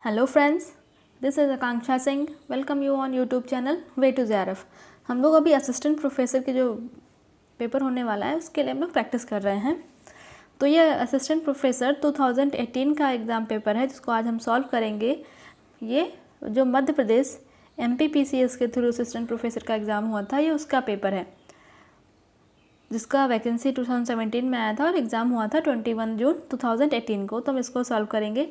Hello friends, this is Akanksha Singh. Welcome you on YouTube channel way to JRF. हम लोग अभी assistant professor के जो पेपर होने वाला है उसके लिए हम लोग प्रैक्टिस कर रहे हैं। तो ये असिस्टेंट प्रोफेसर 2018 का एग्ज़ाम पेपर है जिसको आज हम सॉल्व करेंगे। ये जो मध्य प्रदेश MPPCS के थ्रू असिस्टेंट प्रोफेसर का एग्ज़ाम हुआ था, ये उसका पेपर है जिसका वैकेंसी 2017 में आया था और एग्ज़ाम हुआ था 21 जून 2018 को। तो हम इसको सॉल्व करेंगे।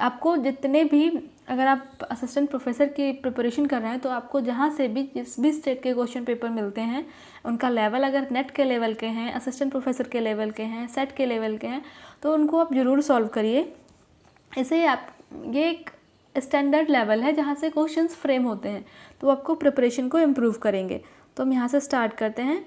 आपको जितने भी, अगर आप असिस्टेंट प्रोफेसर की प्रिपरेशन कर रहे हैं तो आपको जहाँ से भी जिस भी स्टेट के क्वेश्चन पेपर मिलते हैं उनका लेवल अगर नेट के लेवल के हैं, असिस्टेंट प्रोफेसर के लेवल के हैं, सेट के लेवल के हैं, तो उनको आप ज़रूर सॉल्व करिए। इसे आप, ये एक स्टैंडर्ड लेवल है जहाँ से क्वेश्चंस फ्रेम होते हैं, तो आपको प्रिपरेशन को इम्प्रूव करेंगे। तो हम यहाँ से स्टार्ट करते हैं।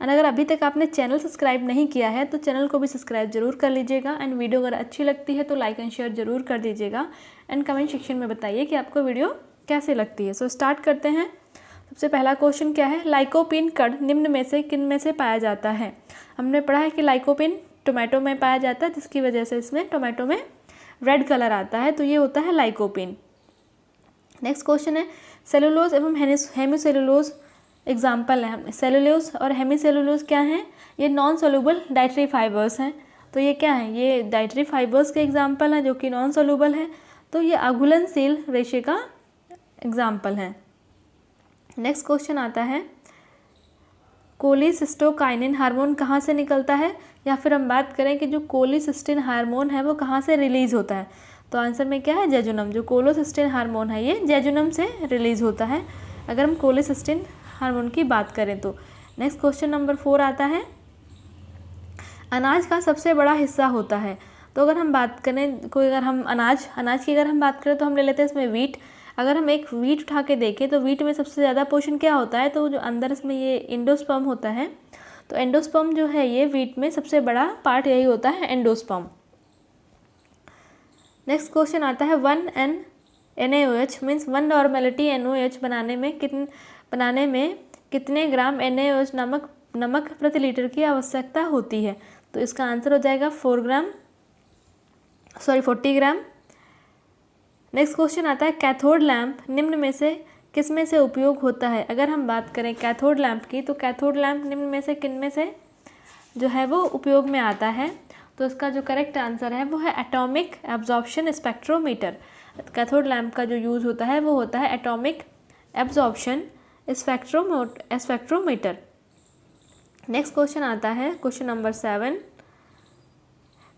एंड अगर अभी तक आपने चैनल सब्सक्राइब नहीं किया है तो चैनल को भी सब्सक्राइब जरूर कर लीजिएगा। एंड वीडियो अगर अच्छी लगती है तो लाइक एंड शेयर जरूर कर दीजिएगा। एंड कमेंट सेक्शन में बताइए कि आपको वीडियो कैसे लगती है। सो स्टार्ट करते हैं। सबसे पहला क्वेश्चन क्या है, लाइकोपीन कण निम्न में से किन में से पाया जाता है। हमने पढ़ा है कि लाइकोपीन टोमेटो में पाया जाता है, जिसकी वजह से इसमें टोमेटो में रेड कलर आता है, तो ये होता है लाइकोपीन। नेक्स्ट क्वेश्चन है, सेलुलोज एवं हेमीसेलुलोज एग्जाम्पल है। सेलुलोज और हेमीसेलुलोज क्या हैं? ये नॉन सोल्यूबल डाइटरी फाइबर्स हैं। तो ये क्या है? ये डाइटरी फाइबर्स के एग्जाम्पल हैं जो कि नॉन सोल्यूबल है। तो ये अघुलनशील रेशे का एग्जाम्पल है। नेक्स्ट क्वेश्चन आता है, कोलिसिस्टोकाइनिन हार्मोन कहाँ से निकलता है, या फिर हम बात करें कि जो कोलिसिस्टिन हार्मोन है वो कहाँ से रिलीज़ होता है। तो आंसर में क्या है, जेजुनम। जो कोलिसिस्टिन हार्मोन है ये जेजुनम से रिलीज़ होता है अगर हम कोलिसिस्टिन हार्मोन की बात करें तो। नेक्स्ट क्वेश्चन नंबर 4 आता है, अनाज का सबसे बड़ा हिस्सा होता है। तो अगर हम बात करें, कोई अगर हम अनाज की अगर हम बात करें तो हम ले लेते हैं इसमें वीट। अगर हम एक वीट उठा के देखें तो वीट में सबसे ज़्यादा पोर्शन क्या होता है, तो जो अंदर इसमें ये एंडोस्पर्म होता है। तो एंडोस्पर्म जो है ये वीट में सबसे बड़ा पार्ट यही होता है, एंडोस्पर्म। नेक्स्ट क्वेश्चन आता है, 1 NaOH मीन्स 1 नॉर्मेलिटी NaOH बनाने में कितने ग्राम NaOH नमक प्रति लीटर की आवश्यकता होती है। तो इसका आंसर हो जाएगा 40 ग्राम। नेक्स्ट क्वेश्चन आता है, कैथोड लैंप निम्न में से किस में से उपयोग होता है। अगर हम बात करें कैथोड लैंप की, तो कैथोड लैंप निम्न में से किन में से जो है वो उपयोग में आता है। तो इसका जो करेक्ट आंसर है वो है atomic absorption spectrometer. Cathode lamp का जो यूज़ होता है वो होता है atomic absorption spectrometer. Next question आता है, क्वेश्चन नंबर 7,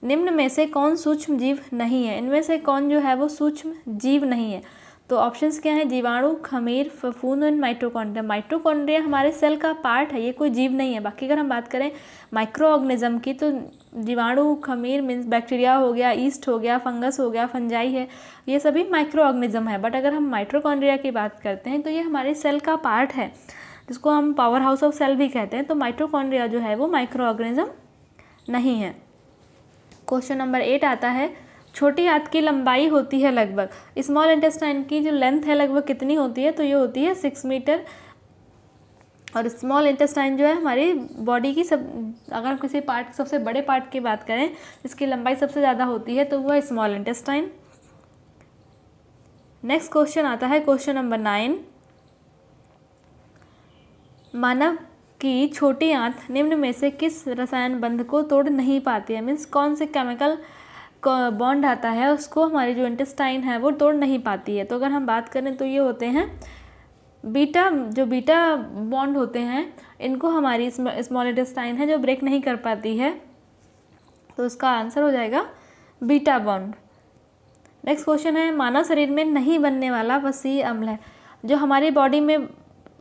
निम्न में से कौन सूक्ष्म जीव नहीं है। इनमें से कौन जो है वो सूक्ष्म जीव नहीं है। तो ऑप्शंस क्या हैं, जीवाणु, खमीर, फफूंद और माइटोकॉन्ड्रिया। माइटोकॉन्ड्रिया हमारे सेल का पार्ट है, ये कोई जीव नहीं है। बाकी अगर हम बात करें माइक्रो ऑर्गेनिज्म की, तो जीवाणु, खमीर मीन्स बैक्टीरिया हो गया, ईस्ट हो गया, फंगस हो गया, फंजाई है, ये सभी माइक्रो ऑर्गेनिज्म है। बट अगर हम माइटोकॉन्ड्रिया की बात करते हैं तो ये हमारे सेल का पार्ट है, जिसको हम पावर हाउस ऑफ सेल भी कहते हैं। तो माइटोकॉन्ड्रिया जो है वो माइक्रो ऑर्गेनिज्म नहीं है। क्वेश्चन नंबर 8 आता है, छोटी आंत की लंबाई होती है लगभग, स्मॉल इंटेस्टाइन की जो लेंथ है लगभग कितनी होती है। तो ये होती है 6 मीटर। और स्मॉल इंटेस्टाइन जो है हमारी बॉडी की अगर हम किसी पार्ट, सबसे बड़े पार्ट की बात करें जिसकी लंबाई सबसे ज़्यादा होती है, तो वो है स्मॉल इंटेस्टाइन। नेक्स्ट क्वेश्चन आता है, क्वेश्चन नंबर 9, मानव की छोटी आंत निम्न में से किस रसायन बंध को तोड़ नहीं पाती है। मीन्स कौन से केमिकल बॉन्ड आता है उसको हमारी जो इंटेस्टाइन है वो तोड़ नहीं पाती है। तो अगर हम बात करें तो ये होते हैं बीटा बॉन्ड होते हैं, इनको हमारी स्मॉल इंटेस्टाइन है जो ब्रेक नहीं कर पाती है। तो इसका आंसर हो जाएगा बीटा बॉन्ड। नेक्स्ट क्वेश्चन है, मानव शरीर में नहीं बनने वाला वसीय अम्ल है। जो हमारी बॉडी में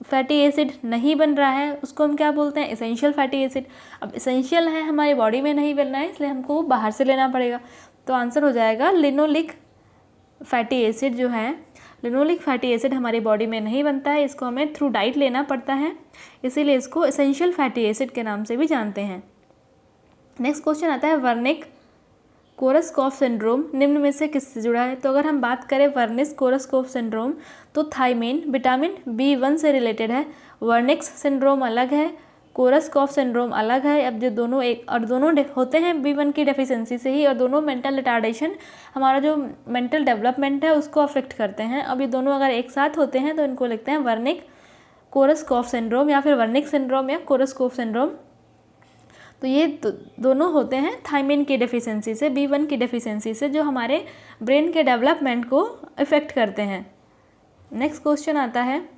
फैटी एसिड नहीं बन रहा है उसको हम क्या बोलते हैं, एसेंशियल फैटी एसिड। अब एसेंशियल है, हमारी बॉडी में नहीं बनना है, इसलिए हमको वो बाहर से लेना पड़ेगा। तो आंसर हो जाएगा लिनोलिक फैटी एसिड। जो है लिनोलिक फैटी एसिड हमारी बॉडी में नहीं बनता है, इसको हमें थ्रू डाइट लेना पड़ता है, इसीलिए इसको एसेंशियल फैटी एसिड के नाम से भी जानते हैं। नेक्स्ट क्वेश्चन आता है, वर्निक कोरसकॉफ सिंड्रोम निम्न में से किससे जुड़ा है। तो अगर हम बात करें वर्निक कोरसकॉफ सिंड्रोम, तो थायमीन विटामिन B1 से रिलेटेड है। वर्निक्स सिंड्रोम अलग है, कोरसकॉफ सिंड्रोम अलग है। अब जो दोनों दोनों होते हैं B1 की डेफिशिएंसी से ही, और दोनों मेंटल रिटार्डेशन हमारा जो मेंटल डेवलपमेंट है उसको अफेक्ट करते हैं। अब ये दोनों अगर एक साथ होते हैं तो इनको लिखते हैं वर्निक कोरसकॉफ सिंड्रोम या फिर वर्निक सिंड्रोम या कोरसकॉफ सिंड्रोम। तो ये दोनों होते हैं थायमिन की डेफिशिएंसी से, B1 की डेफिशिएंसी से, जो हमारे ब्रेन के डेवलपमेंट को इफ़ेक्ट करते हैं। नेक्स्ट क्वेश्चन आता है,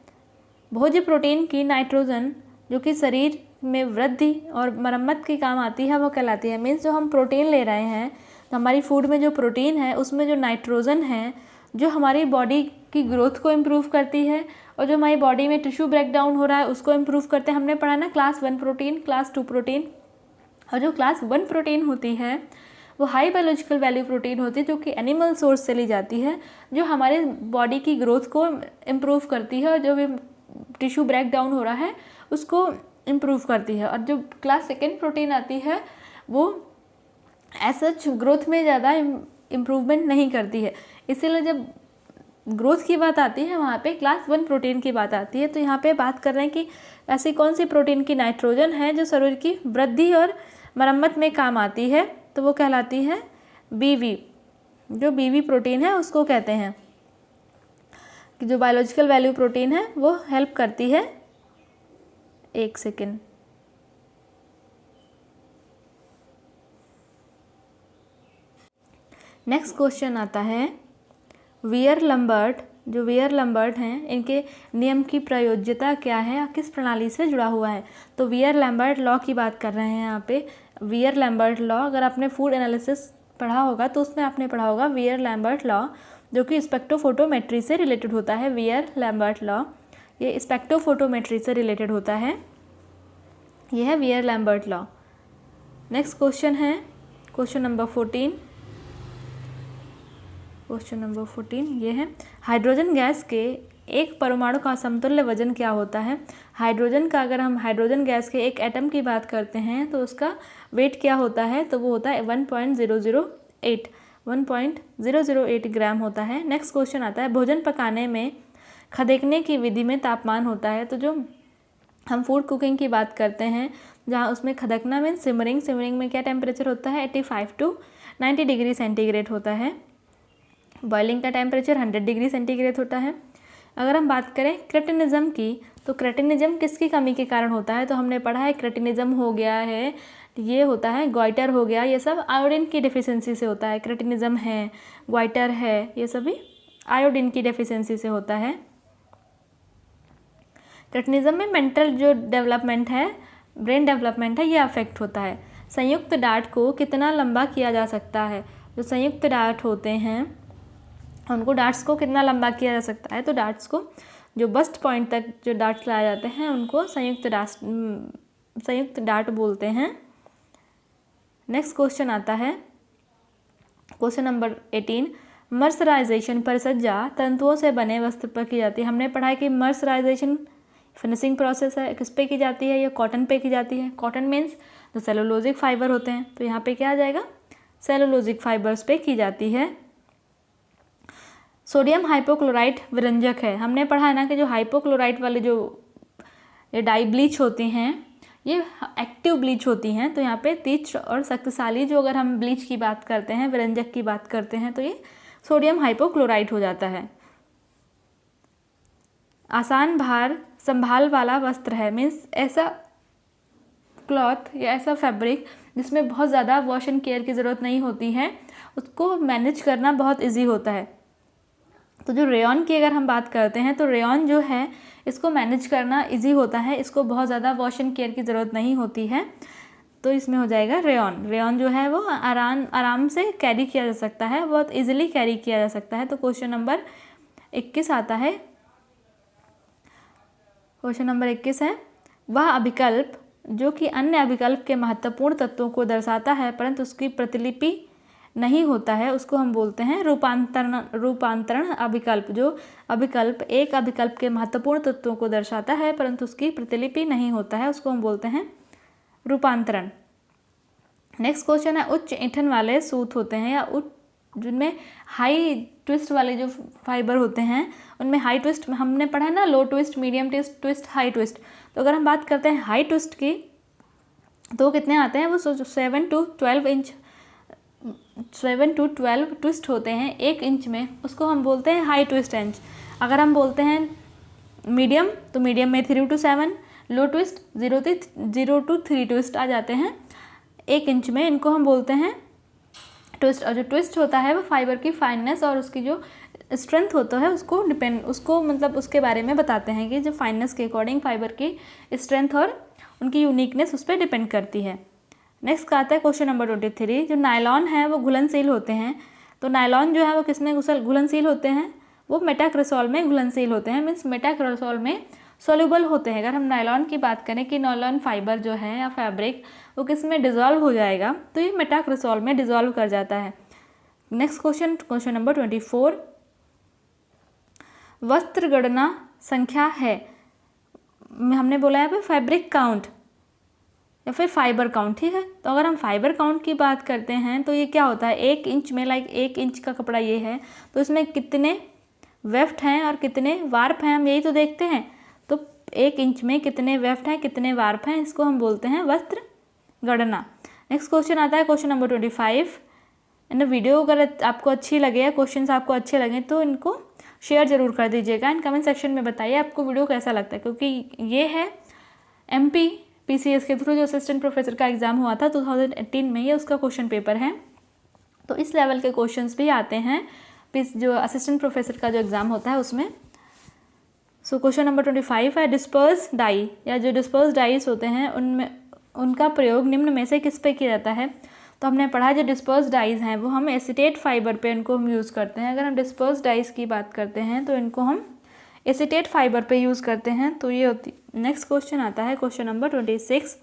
भोज्य प्रोटीन की नाइट्रोजन जो कि शरीर में वृद्धि और मरम्मत के काम आती है वो कहलाती है। मीन्स जो हम प्रोटीन ले रहे हैं, तो हमारी फूड में जो प्रोटीन है उसमें जो नाइट्रोजन है जो हमारी बॉडी की ग्रोथ को इम्प्रूव करती है, और जो हमारी बॉडी में टिश्यू ब्रेकडाउन हो रहा है उसको इम्प्रूव करते हैं। हमने पढ़ा ना क्लास 1 प्रोटीन, क्लास 2 प्रोटीन, और जो क्लास 1 प्रोटीन होती है वो हाई बायोलॉजिकल वैल्यू प्रोटीन होती है जो कि एनिमल सोर्स से ली जाती है, जो हमारे बॉडी की ग्रोथ को इम्प्रूव करती है और जो भी टिश्यू ब्रेक डाउन हो रहा है उसको इम्प्रूव करती है। और जो क्लास 2 प्रोटीन आती है वो एज सच ग्रोथ में ज़्यादा इम्प्रूवमेंट नहीं करती है, इसीलिए जब ग्रोथ की बात आती है वहाँ पे क्लास 1 प्रोटीन की बात आती है। तो यहाँ पे बात कर रहे हैं कि ऐसी कौन सी प्रोटीन की नाइट्रोजन है जो शरीर की वृद्धि और मरम्मत में काम आती है, तो वो कहलाती है BV। जो BV प्रोटीन है उसको कहते हैं कि जो बायोलॉजिकल वैल्यू प्रोटीन है वो हेल्प करती है। एक सेकेंड, नेक्स्ट क्वेश्चन आता है, वियर लंबर्ट, जो वियर लंबर्ट हैं इनके नियम की प्रयोज्यता क्या है या किस प्रणाली से जुड़ा हुआ है। तो वियर लैम्बर्ट लॉ की बात कर रहे हैं यहाँ पे। वियर लैम्बर्ट लॉ, अगर आपने फूड एनालिसिस पढ़ा होगा तो उसमें आपने पढ़ा होगा वियर लैम्बर्ट लॉ, जो कि स्पेक्ट्रोफोटोमेट्री से रिलेटेड होता है। वियर लैम्बर्ट लॉ ये स्पेक्ट्रोफोटोमेट्री से रिलेटेड होता है, ये है wear Lambert law. Next question है क्वेश्चन नंबर 14। क्वेश्चन नंबर 14 ये है, हाइड्रोजन गैस के एक परमाणु का समतुल्य वजन क्या होता है। हाइड्रोजन का, अगर हम हाइड्रोजन गैस के एक एटम की बात करते हैं तो उसका वेट क्या होता है, तो वो होता है 1.008 ग्राम होता है। नेक्स्ट क्वेश्चन आता है, भोजन पकाने में खदेकने की विधि में तापमान होता है। तो जो हम फूड कुकिंग की बात करते हैं जहाँ उसमें खदकना मीन सिमरिंग, सिमरिंग में क्या टेम्परेचर होता है 85 to 90 डिग्री सेंटीग्रेड होता है। बॉइलिंग का टेम्परेचर 100 डिग्री सेंटीग्रेड होता है। अगर हम बात करें क्रेटिनिज्म की, तो क्रेटिनिज्म किसकी कमी के कारण होता है, तो हमने पढ़ा है क्रेटिनिज्म हो गया है, ये होता है ग्वाइटर हो गया, ये सब आयोडीन की डेफिशिएंसी से होता है। क्रेटिनिज्म है, ग्वाइटर है, ये सभी आयोडीन की डेफिशिएंसी से होता है। क्रेटिनिज्म में मेंटल जो डेवलपमेंट है, ब्रेन डेवलपमेंट है, ये अफेक्ट होता है। संयुक्त डार्ट को कितना लंबा किया जा सकता है, जो संयुक्त डार्ट होते हैं उनको डार्ट्स को कितना लंबा किया जा सकता है, तो डार्ट्स को जो बस्ट पॉइंट तक जो डार्ट्स लाए जाते हैं उनको संयुक्त डार्ट बोलते हैं। नेक्स्ट क्वेश्चन आता है क्वेश्चन नंबर 18, मर्सराइजेशन परिसज्जा तंतुओं से बने वस्त्र पर की जाती है। हमने पढ़ा है कि मर्सराइजेशन फिनिशिंग प्रोसेस है, किस पे की जाती है, ये कॉटन पे की जाती है। कॉटन मीन्स जो सेलुलोजिक फाइबर होते हैं, तो यहाँ पे क्या आ जाएगा, सेलुलोजिक फाइबर्स पे की जाती है। सोडियम हाइपोक्लोराइट विरंजक है। हमने पढ़ा है ना कि जो हाइपोक्लोराइट वाले जो ये डाई ब्लीच होती हैं ये एक्टिव ब्लीच होती हैं, तो यहाँ पे तीव्र और शक्तिशाली जो अगर हम ब्लीच की बात करते हैं, विरंजक की बात करते हैं, तो ये सोडियम हाइपोक्लोराइट हो जाता है। आसान भार संभाल वाला वस्त्र है, मीन्स ऐसा क्लॉथ या ऐसा फैब्रिक जिसमें बहुत ज़्यादा वॉश एंड केयर की ज़रूरत नहीं होती है, उसको मैनेज करना बहुत ईजी होता है। तो जो रेयॉन की अगर हम बात करते हैं तो रेयॉन जो है इसको मैनेज करना इजी होता है, इसको बहुत ज़्यादा वॉश एंड केयर की ज़रूरत नहीं होती है, तो इसमें हो जाएगा रेयॉन। रेयॉन जो है वो आराम से कैरी किया जा सकता है, बहुत इजीली कैरी किया जा सकता है। तो क्वेश्चन नंबर 21 आता है, क्वेश्चन नंबर 21 है, वह अभिकल्प जो कि अन्य अभिकल्प के महत्वपूर्ण तत्वों को दर्शाता है परंतु उसकी प्रतिलिपि नहीं होता है, उसको हम बोलते हैं रूपांतरण अभिकल्प। जो अभिकल्प एक अभिकल्प के महत्वपूर्ण तत्वों को दर्शाता है परंतु उसकी प्रतिलिपि नहीं होता है, उसको हम बोलते हैं रूपांतरण। नेक्स्ट क्वेश्चन है, उच्च ऐंठन वाले सूत होते हैं या जिनमें हाई ट्विस्ट वाले जो फाइबर होते हैं उनमें हाई ट्विस्ट हमने पढ़ा है ना, low twist, medium twist, high twist. तो अगर हम बात करते हैं हाई ट्विस्ट की तो कितने आते हैं, वो 7 to 12 ट्विस्ट होते हैं 1 इंच में, उसको हम बोलते हैं हाई ट्विस्ट इंच। अगर हम बोलते हैं मीडियम तो मीडियम में 3 to 7, low twist 0 to 3 twist आ जाते हैं 1 इंच में, इनको हम बोलते हैं ट्विस्ट। और जो ट्विस्ट होता है वो फाइबर की फाइननेस और उसकी जो स्ट्रेंथ होता है उसको मतलब उसके बारे में बताते हैं कि जो फाइननेस के अकॉर्डिंग फाइबर की स्ट्रेंथ और उनकी यूनिकनेस उस पर डिपेंड करती है। नेक्स्ट का आता है क्वेश्चन नंबर 23। जो नायलॉन है वो घुलनशील होते हैं, तो नायलॉन जो है वो किस में घुलनशील होते हैं, वो मेटाक्रेसोल में घुलनशील होते हैं, मीन्स मेटाक्रेसोल में सोल्यूबल होते हैं। अगर हम नायलॉन की बात करें कि नायलॉन फाइबर जो है या फैब्रिक वो किस में डिज़ोल्व हो जाएगा, तो ये मेटाक्रेसोल में डिज़ोल्व कर जाता है। Next question number 24। वस्त्र गणना संख्या है, हमने बोला है फैब्रिक काउंट या फिर फाइबर काउंट, ठीक है। तो अगर हम फाइबर काउंट की बात करते हैं तो ये क्या होता है, 1 इंच में 1 इंच का कपड़ा ये है, तो इसमें कितने वेफ्ट हैं और कितने वार्प हैं, हम यही तो देखते हैं। तो 1 इंच में कितने वेफ्ट हैं कितने वार्प हैं, इसको हम बोलते हैं वस्त्र गणना। नेक्स्ट क्वेश्चन आता है क्वेश्चन नंबर 25। वीडियो अगर आपको अच्छी लगे या क्वेश्चंस आपको अच्छे लगे तो इनको शेयर ज़रूर कर दीजिएगा। एंड कमेंट सेक्शन में बताइए आपको वीडियो कैसा लगता है, क्योंकि ये है MP PCS के थ्रू जो असिस्टेंट प्रोफेसर का एग्ज़ाम हुआ था 2018 में, ये उसका क्वेश्चन पेपर है। तो इस लेवल के क्वेश्चंस भी आते हैं जो असिस्टेंट प्रोफेसर का जो एग्ज़ाम होता है उसमें। सो क्वेश्चन नंबर 25 है डिस्पर्स डाई, या जो डिस्पर्स डाइज होते हैं उनमें उनका प्रयोग निम्न में से किस पे किया जाता है। तो हमने पढ़ा जो डिस्पर्स डाइज हैं वो हम एसीटेट फाइबर पे इनको हम यूज़ करते हैं। अगर हम डिस्पर्स डाइज की बात करते हैं तो इनको हम एसीटेट फाइबर पे यूज़ करते हैं। तो ये होती। नेक्स्ट क्वेश्चन आता है क्वेश्चन नंबर 26।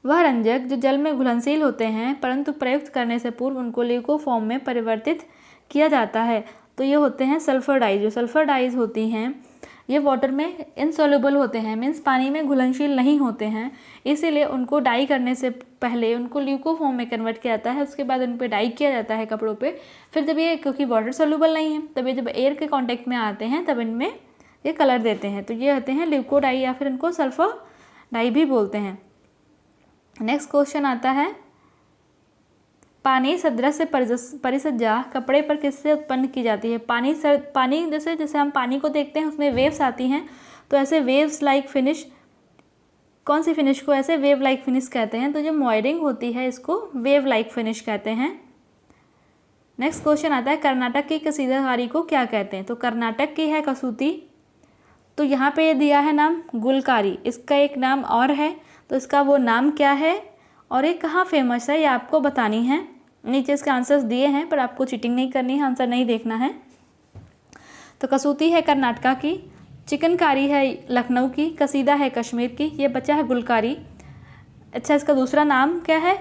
वह रंजक जो जल में घुलनशील होते हैं परंतु प्रयुक्त करने से पूर्व उनको लिको फॉर्म में परिवर्तित किया जाता है, तो ये होते हैं सल्फर डाइज। जो सल्फर डाइज होती हैं ये वाटर में इनसॉल्युबल होते हैं, मीन्स पानी में घुलनशील नहीं होते हैं, इसीलिए उनको डाई करने से पहले उनको ल्यूको फॉर्म में कन्वर्ट किया जाता है, उसके बाद उन पर डाई किया जाता है कपड़ों पे। फिर जब ये, क्योंकि वाटर सॉल्युबल नहीं है, तब ये जब एयर के कांटेक्ट में आते हैं तब इनमें ये कलर देते हैं, तो ये होते हैं ल्यूको डाई या फिर इनको सल्फर डाई भी बोलते हैं। नेक्स्ट क्वेश्चन आता है पानी सदृश परिसज्जा कपड़े पर किससे उत्पन्न की जाती है। पानी जैसे हम पानी को देखते हैं उसमें वेव्स आती हैं, तो ऐसे वेव्स लाइक फिनिश, कौन सी फिनिश को ऐसे वेव लाइक फिनिश कहते हैं, तो जो मॉयरिंग होती है इसको वेव लाइक फिनिश कहते हैं। नेक्स्ट क्वेश्चन आता है कर्नाटक की कसीदाकारी को क्या कहते हैं। तो कर्नाटक की है कसूती, तो यहाँ पे ये दिया है नाम गुलकारी, इसका एक नाम और है, तो इसका वो नाम क्या है और ये कहाँ फेमस है ये आपको बतानी है। नीचे इसके आंसर्स दिए हैं पर आपको चीटिंग नहीं करनी है, आंसर नहीं देखना है। तो कसूती है कर्नाटका की, चिकनकारी है लखनऊ की, कसीदा है कश्मीर की, ये बचा है गुलकारी। अच्छा, इसका दूसरा नाम क्या है,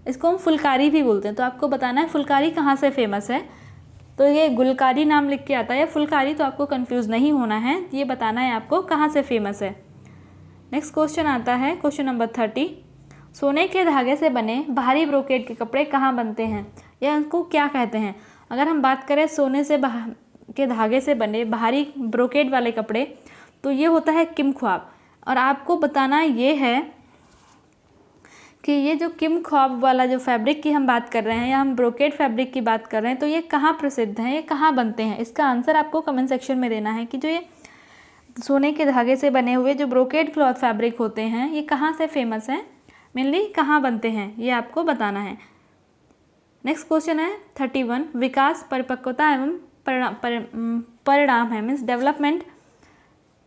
इसको हम फुलकारी भी बोलते हैं, तो आपको बताना है फुलकारी कहाँ से फेमस है। तो ये गुलकारी नाम लिख के आता है या फुलकारी, तो आपको कंफ्यूज नहीं होना है, ये बताना है आपको कहाँ से फेमस है। नेक्स्ट क्वेश्चन आता है क्वेश्चन नंबर 30। सोने के धागे से बने भारी ब्रोकेड के कपड़े कहाँ बनते हैं या उनको क्या कहते हैं। अगर हम बात करें सोने से के धागे से बने भारी ब्रोकेड वाले कपड़े, तो ये होता है किम ख्वाब। और आपको बताना ये है कि ये जो किम ख्वाब वाला जो फैब्रिक की हम बात कर रहे हैं या हम ब्रोकेड फैब्रिक की बात कर रहे हैं, तो ये कहाँ प्रसिद्ध हैं, ये कहाँ बनते हैं। इसका आंसर आपको कमेंट सेक्शन में देना है कि जो ये सोने के धागे से बने हुए जो ब्रोकेड क्लॉथ फैब्रिक होते हैं ये कहाँ से फेमस हैं, मेनली कहाँ बनते हैं, ये आपको बताना है। नेक्स्ट क्वेश्चन है 31। विकास परिपक्वता एवं परिणाम है, means development,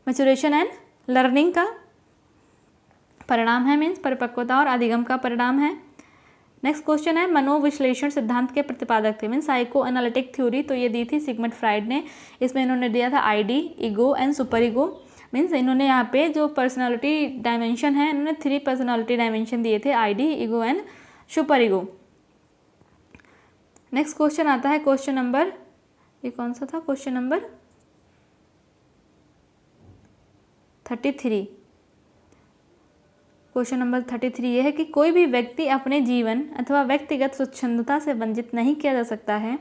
maturation and learning का परिणाम है, मीन्स परिपक्वता और अधिगम का परिणाम है। नेक्स्ट क्वेश्चन है मनोविश्लेषण सिद्धांत के प्रतिपादक थे, मीन्स साइको एनालिटिक थ्योरी, तो ये दी थी सिगमंड फ्राइड ने। इसमें इन्होंने दिया था ID, ego and super ego, means इन्होंने यहाँ पे जो पर्सनालिटी डायमेंशन है इन्होंने 3 पर्सनालिटी डायमेंशन दिए थे, ID, ego and super ego. Next question आता है क्वेश्चन नंबर, ये कौन सा था, क्वेश्चन नंबर 33। क्वेश्चन नंबर 33 ये है कि कोई भी व्यक्ति अपने जीवन अथवा व्यक्तिगत स्वच्छंदता से वंचित नहीं किया जा सकता है।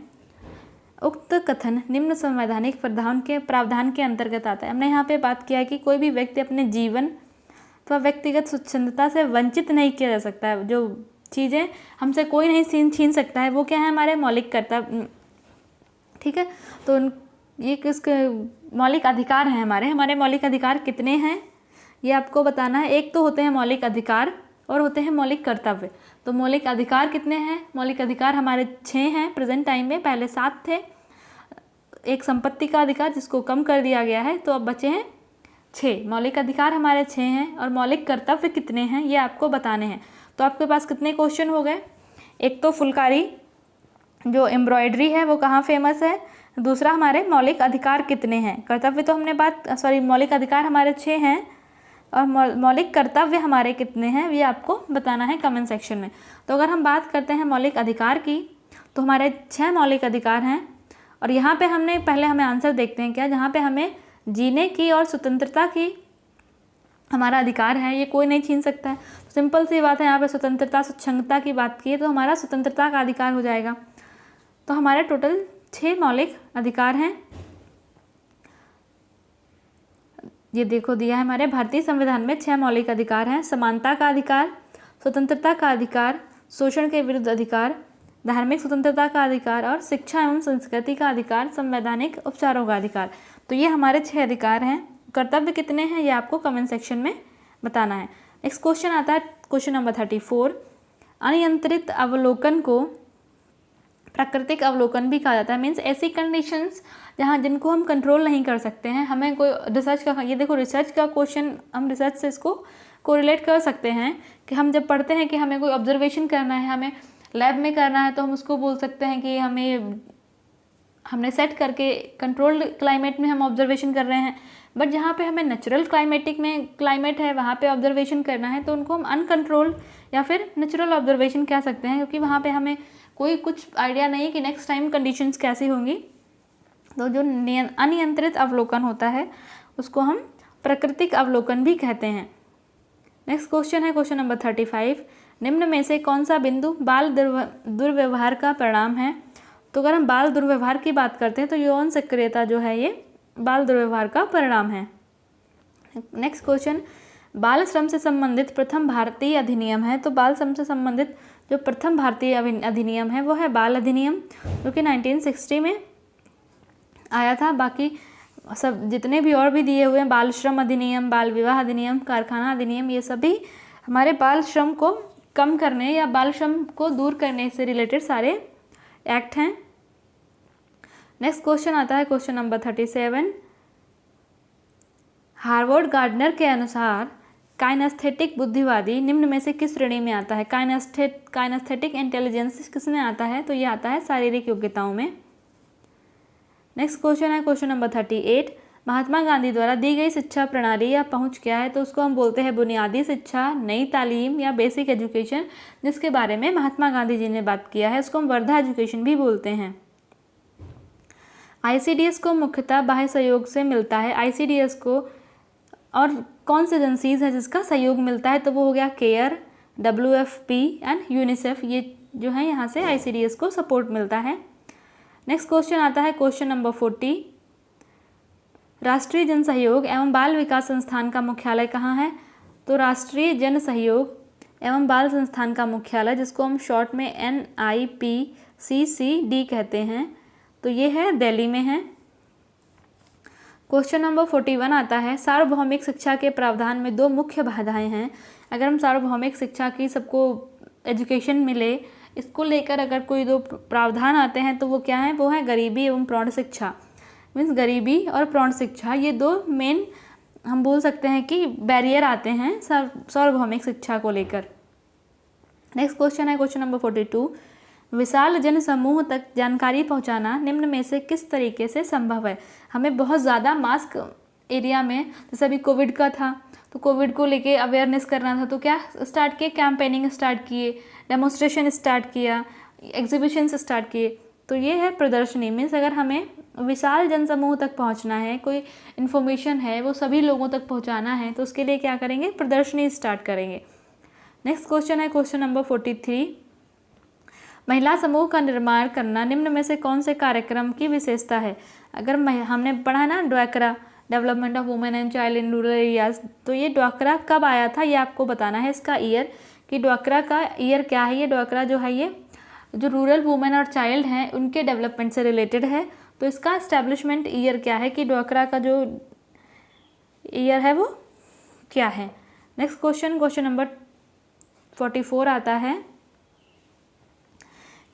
उक्त कथन निम्न संवैधानिक प्रावधान के अंतर्गत आता है। हमने यहाँ पे बात किया है कि कोई भी व्यक्ति अपने जीवन अथवा व्यक्तिगत स्वच्छंदता से वंचित नहीं किया जा सकता है। जो चीज़ें हमसे कोई नहीं छीन सकता है वो क्या है, हमारे मौलिक कर्तव्य, ठीक है। तो ये किसके मौलिक अधिकार हैं, हमारे मौलिक अधिकार कितने हैं ये आपको बताना है। एक तो होते हैं मौलिक अधिकार और होते हैं मौलिक कर्तव्य। तो मौलिक अधिकार कितने हैं? मौलिक अधिकार हमारे 6 हैं प्रेजेंट टाइम में, पहले 7 थे। एक संपत्ति का अधिकार जिसको कम कर दिया गया है, तो अब बचे हैं 6। मौलिक अधिकार हमारे 6 हैं और मौलिक कर्तव्य कितने हैं ये आपको बताने हैं। तो आपके पास कितने क्वेश्चन हो गए? एक तो फुलकारी जो एम्ब्रॉयडरी है वो कहाँ फेमस है, दूसरा हमारे मौलिक अधिकार कितने हैं। कर्तव्य तो हमने मौलिक अधिकार हमारे 6 हैं और मौलिक कर्तव्य हमारे कितने हैं ये आपको बताना है कमेंट सेक्शन में। तो अगर हम बात करते हैं मौलिक अधिकार की, तो हमारे 6 मौलिक अधिकार हैं और यहाँ पे हमें आंसर देखते हैं क्या, जहाँ पे हमें जीने की और स्वतंत्रता की हमारा अधिकार है, ये कोई नहीं छीन सकता है। सिंपल सी बात है, यहाँ पे स्वतंत्रता स्वच्छंदता की बात की तो हमारा स्वतंत्रता का अधिकार हो जाएगा। तो हमारे टोटल 6 मौलिक अधिकार हैं। ये देखो दिया है हमारे भारतीय संविधान में 6 मौलिक अधिकार हैं। समानता का अधिकार, स्वतंत्रता का अधिकार, शोषण के विरुद्ध अधिकार, धार्मिक स्वतंत्रता का अधिकार और शिक्षा एवं संस्कृति का अधिकार, संवैधानिक उपचारों का अधिकार। तो ये हमारे 6 अधिकार हैं। कर्तव्य कितने हैं ये आपको कमेंट सेक्शन में बताना है। नेक्स्ट क्वेश्चन आता है क्वेश्चन नंबर 34। अनियंत्रित अवलोकन को प्राकृतिक अवलोकन भी कहा जाता है। मीन्स ऐसी कंडीशंस जिनको हम कंट्रोल नहीं कर सकते हैं। हमें कोई रिसर्च का, ये देखो रिसर्च का क्वेश्चन, हम रिसर्च से इसको कोरिलेट कर सकते हैं कि हम जब पढ़ते हैं कि हमें कोई ऑब्जर्वेशन करना है, हमें लैब में करना है, तो हम उसको बोल सकते हैं कि हमने सेट करके कंट्रोल्ड क्लाइमेट में हम ऑब्जर्वेशन कर रहे हैं। बट जहाँ पे हमें नेचुरल क्लाइमेट है वहाँ पे ऑब्जर्वेशन करना है, तो उनको हम अनकंट्रोल्ड या फिर नेचुरल ऑब्जर्वेशन कह सकते हैं, क्योंकि वहाँ पे हमें कोई कुछ आइडिया नहीं कि नेक्स्ट टाइम कंडीशंस कैसी होंगी। तो जो अनियंत्रित अवलोकन होता है उसको हम प्राकृतिक अवलोकन भी कहते हैं। नेक्स्ट क्वेश्चन है क्वेश्चन नंबर 35। निम्न में से कौन सा बिंदु बाल दुर्व्यवहार का परिणाम है? तो अगर हम बाल दुर्व्यवहार की बात करते हैं तो यौन सक्रियता जो है ये बाल दुर्व्यवहार का परिणाम है। नेक्स्ट क्वेश्चन, बाल श्रम से संबंधित प्रथम भारतीय अधिनियम है। तो बाल श्रम से संबंधित जो प्रथम भारतीय अधिनियम है वो है बाल अधिनियम, जो कि 1960 में आया था। बाकी सब जितने भी और भी दिए हुए हैं, बाल श्रम अधिनियम, बाल विवाह अधिनियम, कारखाना अधिनियम, ये सभी हमारे बाल श्रम को कम करने या बाल श्रम को दूर करने से रिलेटेड सारे एक्ट हैं। नेक्स्ट क्वेश्चन आता है क्वेश्चन नंबर 37। हार्वर्ड गार्डनर के अनुसार काइनेस्थेटिक बुद्धिवादी निम्न में से किस श्रेणी में आता है? काइनेस्थेटिक इंटेलिजेंस किस में आता है? तो ये आता है शारीरिक योग्यताओं में। नेक्स्ट क्वेश्चन है क्वेश्चन नंबर 38। महात्मा गांधी द्वारा दी गई शिक्षा प्रणाली या पहुंच क्या है? तो उसको हम बोलते हैं बुनियादी शिक्षा, नई तालीम या बेसिक एजुकेशन, जिसके बारे में महात्मा गांधी जी ने बात किया है। उसको हम वर्धा एजुकेशन भी बोलते हैं। ICDS को मुख्यतः बाह्य सहयोग से मिलता है। ICDS को और कौन सी एजेंसीज है जिसका सहयोग मिलता है? तो वो हो गया केयर, WFP एंड यूनिसेफ। ये जो है यहाँ से ICDS को सपोर्ट मिलता है। नेक्स्ट क्वेश्चन आता है क्वेश्चन नंबर 40। राष्ट्रीय जन सहयोग एवं बाल विकास संस्थान का मुख्यालय कहाँ है? तो राष्ट्रीय जन सहयोग एवं बाल संस्थान का मुख्यालय, जिसको हम शॉर्ट में NIPCCD कहते हैं, तो ये है दिल्ली में है। क्वेश्चन नंबर 41 आता है सार्वभौमिक शिक्षा के प्रावधान में 2 मुख्य बाधाएं हैं। अगर हम सार्वभौमिक शिक्षा की सबको एजुकेशन मिले, इसको लेकर अगर कोई 2 प्रावधान आते हैं तो वो क्या है? वो है गरीबी एवं प्रौढ़ शिक्षा। मीन्स गरीबी और प्रौढ़ शिक्षा, ये 2 मेन हम बोल सकते हैं कि बैरियर आते हैं सार्वभौमिक शिक्षा को लेकर। नेक्स्ट क्वेश्चन है क्वेश्चन नंबर 42। विशाल जन समूह तक जानकारी पहुंचाना निम्न में से किस तरीके से संभव है? हमें बहुत ज़्यादा मास्क एरिया में, जैसे अभी कोविड का था तो कोविड को लेके अवेयरनेस करना था, तो क्या स्टार्ट किए? कैंपेनिंग स्टार्ट किए, डेमोन्स्ट्रेशन स्टार्ट किया, एग्जीबिशंस स्टार्ट किए। तो ये है प्रदर्शनी। मीन्स अगर हमें विशाल जनसमूह तक पहुंचना है, कोई इन्फॉर्मेशन है वो सभी लोगों तक पहुंचाना है, तो उसके लिए क्या करेंगे? प्रदर्शनी स्टार्ट करेंगे। नेक्स्ट क्वेश्चन है क्वेश्चन नंबर 43, महिला समूह का निर्माण करना निम्न में से कौन से कार्यक्रम की विशेषता है। अगर हमने पढ़ा ना ड्वाक्रा, development of women and child in rural areas, तो ये ड्वाक्रा कब आया था ये आपको बताना है, इसका ईयर, कि ड्वाक्रा का ईयर क्या है। ये ड्वाक्रा जो है ये जो रूरल वुमेन और चाइल्ड हैं उनके डेवलपमेंट से रिलेटेड है, तो इसका एस्टेब्लिशमेंट ईयर क्या है, कि ड्वाक्रा का जो ईयर है वो क्या है। नेक्स्ट क्वेश्चन, क्वेश्चन नंबर 44 आता है,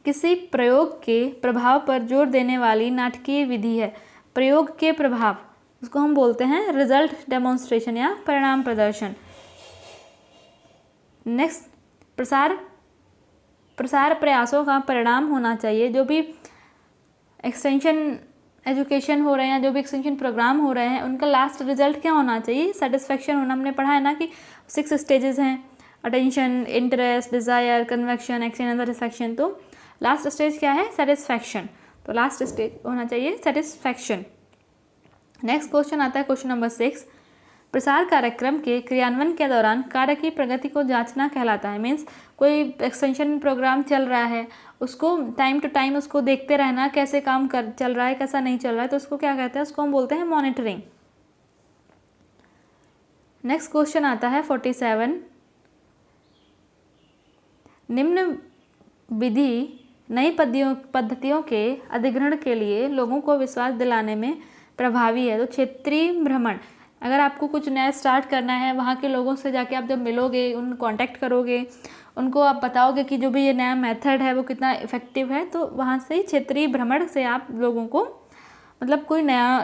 किसी प्रयोग के प्रभाव पर जोर देने वाली नाटकीय विधि है। प्रयोग के प्रभाव, उसको हम बोलते हैं रिजल्ट डेमोन्स्ट्रेशन या परिणाम प्रदर्शन। नेक्स्ट, प्रसार प्रयासों का परिणाम होना चाहिए। जो भी एक्सटेंशन एजुकेशन हो रहे हैं, जो भी एक्सटेंशन प्रोग्राम हो रहे हैं, उनका लास्ट रिजल्ट क्या होना चाहिए, सेटिस्फेक्शन होना। हमने पढ़ा है ना कि 6 स्टेजेस हैं, attention, interest, desire, convection, action and satisfaction. तो लास्ट स्टेज क्या है, सेटिस्फेक्शन। तो लास्ट स्टेज होना चाहिए सेटिस्फेक्शन। नेक्स्ट क्वेश्चन आता है क्वेश्चन नंबर 6, प्रसार कार्यक्रम के क्रियान्वयन के दौरान कार्य की प्रगति को जांचना कहलाता है। मीन्स कोई एक्सटेंशन प्रोग्राम चल रहा है, उसको टाइम टू टाइम उसको देखते रहना, कैसे काम चल रहा है, कैसा नहीं चल रहा है, तो उसको क्या कहते हैं, उसको हम बोलते हैं मॉनिटरिंग। नेक्स्ट क्वेश्चन आता है 47, निम्न विधि नई पद्धतियों के अधिग्रहण के लिए लोगों को विश्वास दिलाने में प्रभावी है। तो क्षेत्रीय भ्रमण, अगर आपको कुछ नया स्टार्ट करना है, वहाँ के लोगों से जाके आप जब मिलोगे, उन कांटेक्ट करोगे, उनको आप बताओगे कि जो भी ये नया मेथड है वो कितना इफ़ेक्टिव है, तो वहाँ से ही क्षेत्रीय भ्रमण से आप लोगों को मतलब कोई नया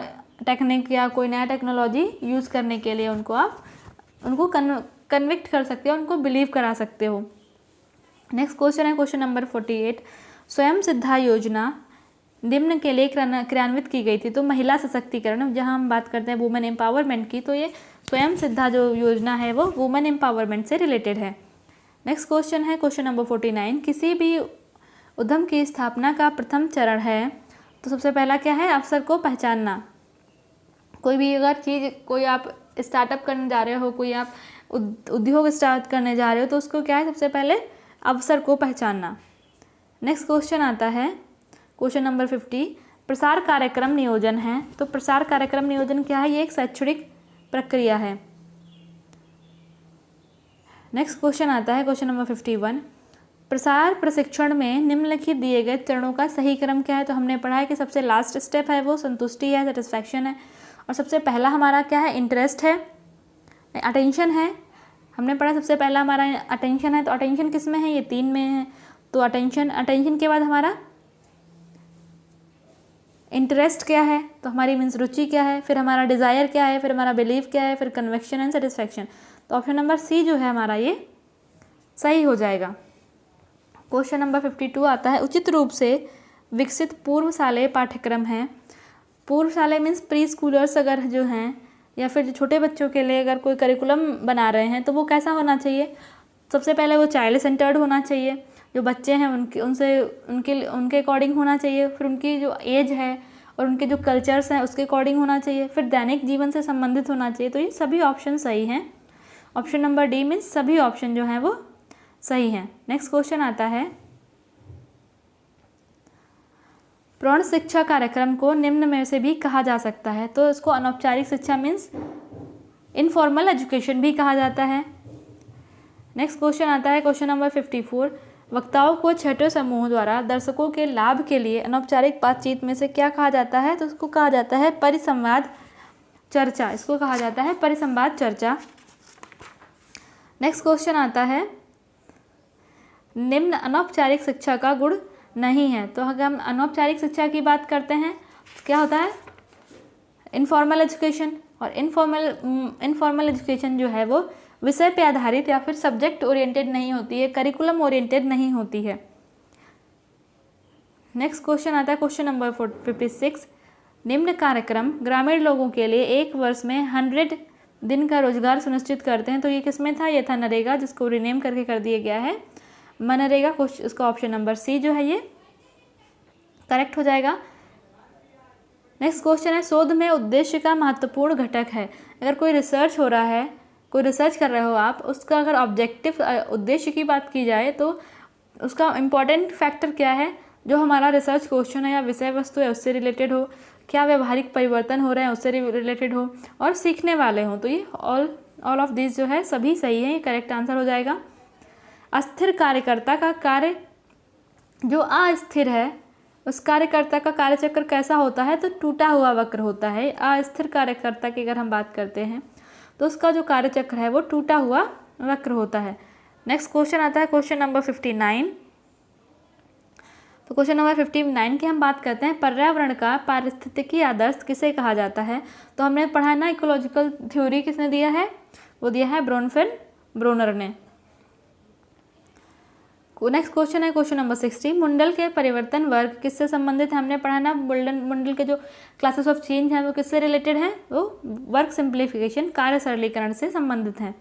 टेक्निक या कोई नया टेक्नोलॉजी यूज़ करने के लिए उनको कन्विक्ट कर सकते हो, उनको बिलीव करा सकते हो। नेक्स्ट क्वेश्चन है क्वेश्चन नंबर 48, स्वयं सिद्धा योजना निम्न के लिए क्रियान्वित की गई थी। तो महिला सशक्तिकरण, जहां हम बात करते हैं वुमेन एम्पावरमेंट की, तो ये स्वयं सिद्धा जो योजना है वो वुमेन एम्पावरमेंट से रिलेटेड है। नेक्स्ट क्वेश्चन है क्वेश्चन नंबर 49, किसी भी उद्यम की स्थापना का प्रथम चरण है। तो सबसे पहला क्या है, अवसर को पहचानना। कोई भी अगर चीज़, कोई आप स्टार्टअप करने जा रहे हो, कोई आप उद्योग स्टार्ट करने जा रहे हो, तो उसको क्या है, सबसे पहले अवसर को पहचानना। नेक्स्ट क्वेश्चन आता है क्वेश्चन नंबर 50, प्रसार कार्यक्रम नियोजन है। तो प्रसार कार्यक्रम नियोजन क्या है, ये एक शैक्षणिक प्रक्रिया है। नेक्स्ट क्वेश्चन आता है क्वेश्चन नंबर 51, प्रसार प्रशिक्षण में निम्नलिखित दिए गए चरणों का सही क्रम क्या है। तो हमने पढ़ा है कि सबसे लास्ट स्टेप है वो संतुष्टि है, सेटिस्फैक्शन है, और सबसे पहला हमारा क्या है, इंटरेस्ट है, अटेंशन है। हमने पढ़ा सबसे पहला हमारा अटेंशन है, तो अटेंशन किस में है, ये 3 में है। तो अटेंशन के बाद हमारा इंटरेस्ट क्या है, तो हमारी मीन्स रुचि क्या है, फिर हमारा डिज़ायर क्या है, फिर हमारा बिलीव क्या है, फिर कन्विक्शन एंड सेटिस्फैक्शन। तो ऑप्शन नंबर सी जो है हमारा ये सही हो जाएगा। क्वेश्चन नंबर 52 आता है, उचित रूप से विकसित पूर्वशालेय पाठ्यक्रम है। पूर्वशालेय मीन्स प्री स्कूलर्स अगर जो हैं, या फिर जो छोटे बच्चों के लिए अगर कोई करिकुलम बना रहे हैं, तो वो कैसा होना चाहिए, सबसे पहले वो चाइल्ड सेंटर्ड होना चाहिए। जो बच्चे हैं उनके अकॉर्डिंग होना चाहिए, फिर उनकी जो एज है और उनके जो कल्चर्स हैं उसके अकॉर्डिंग होना चाहिए, फिर दैनिक जीवन से संबंधित होना चाहिए। तो ये सभी ऑप्शन सही हैं। ऑप्शन नंबर डी मीन्स सभी ऑप्शन जो हैं वो सही हैं। नेक्स्ट क्वेश्चन आता है, प्रौढ़ शिक्षा कार्यक्रम को निम्न में से भी कहा जा सकता है। तो इसको अनौपचारिक शिक्षा मीन्स इनफॉर्मल एजुकेशन भी कहा जाता है। नेक्स्ट क्वेश्चन आता है क्वेश्चन नंबर 54, वक्ताओं को छठे समूह द्वारा दर्शकों के लाभ के लिए अनौपचारिक बातचीत में से क्या कहा जाता है। तो इसको कहा जाता है परिसंवाद चर्चा, इसको कहा जाता है परिसंवाद चर्चा। नेक्स्ट क्वेश्चन आता है, निम्न अनौपचारिक शिक्षा का गुण नहीं है। तो अगर हम अनौपचारिक शिक्षा की बात करते हैं तो क्या होता है, इनफॉर्मल एजुकेशन। और इनफॉर्मल एजुकेशन जो है वो विषय पे आधारित या फिर सब्जेक्ट ओरिएंटेड नहीं होती है, करिकुलम ओरिएंटेड नहीं होती है। नेक्स्ट क्वेश्चन आता है क्वेश्चन नंबर 56, निम्न कार्यक्रम ग्रामीण लोगों के लिए 1 वर्ष में 100 दिन का रोजगार सुनिश्चित करते हैं। तो ये किसमें था, ये था नरेगा, जिसको रिनेम करके कर दिया गया है मनरेगा। इसका ऑप्शन नंबर सी जो है ये करेक्ट हो जाएगा। नेक्स्ट क्वेश्चन है, शोध में उद्देश्य का महत्वपूर्ण घटक है। अगर कोई रिसर्च हो रहा है कोई रिसर्च कर रहे हो आप, उसका अगर ऑब्जेक्टिव उद्देश्य की बात की जाए तो उसका इम्पॉर्टेंट फैक्टर क्या है, जो हमारा रिसर्च क्वेश्चन है या विषय वस्तु है उससे रिलेटेड हो, क्या व्यवहारिक परिवर्तन हो रहे हैं उससे रिलेटेड हो, और सीखने वाले हों। तो ये ऑल ऑफ दिस जो है सभी सही है, ये करेक्ट आंसर हो जाएगा। अस्थिर कार्यकर्ता का कार्य, जो अस्थिर है उस कार्यकर्ता का कार्यचक्र कैसा होता है, तो टूटा हुआ वक्र होता है। अस्थिर कार्यकर्ता की अगर हम बात करते हैं तो उसका जो कार्यचक्र है वो टूटा हुआ वक्र होता है। नेक्स्ट क्वेश्चन आता है क्वेश्चन नंबर 59। तो क्वेश्चन नंबर 59 की हम बात करते हैं, पर्यावरण का पारिस्थितिकी आदर्श किसे कहा जाता है। तो हमने पढ़ा है ना, इकोलॉजिकल थ्योरी किसने दिया है, वो दिया है ब्रोनफेल्ड ब्रोनर ने। नेक्स्ट क्वेश्चन है क्वेश्चन नंबर 60, मुंडल के परिवर्तन वर्ग किससे संबंधित है। हमने पढ़ा ना, मुंडल के जो क्लासेस ऑफ चेंज हैं वो किससे रिलेटेड है, वो वर्क सिंप्लीफिकेशन कार्य सरलीकरण से संबंधित है।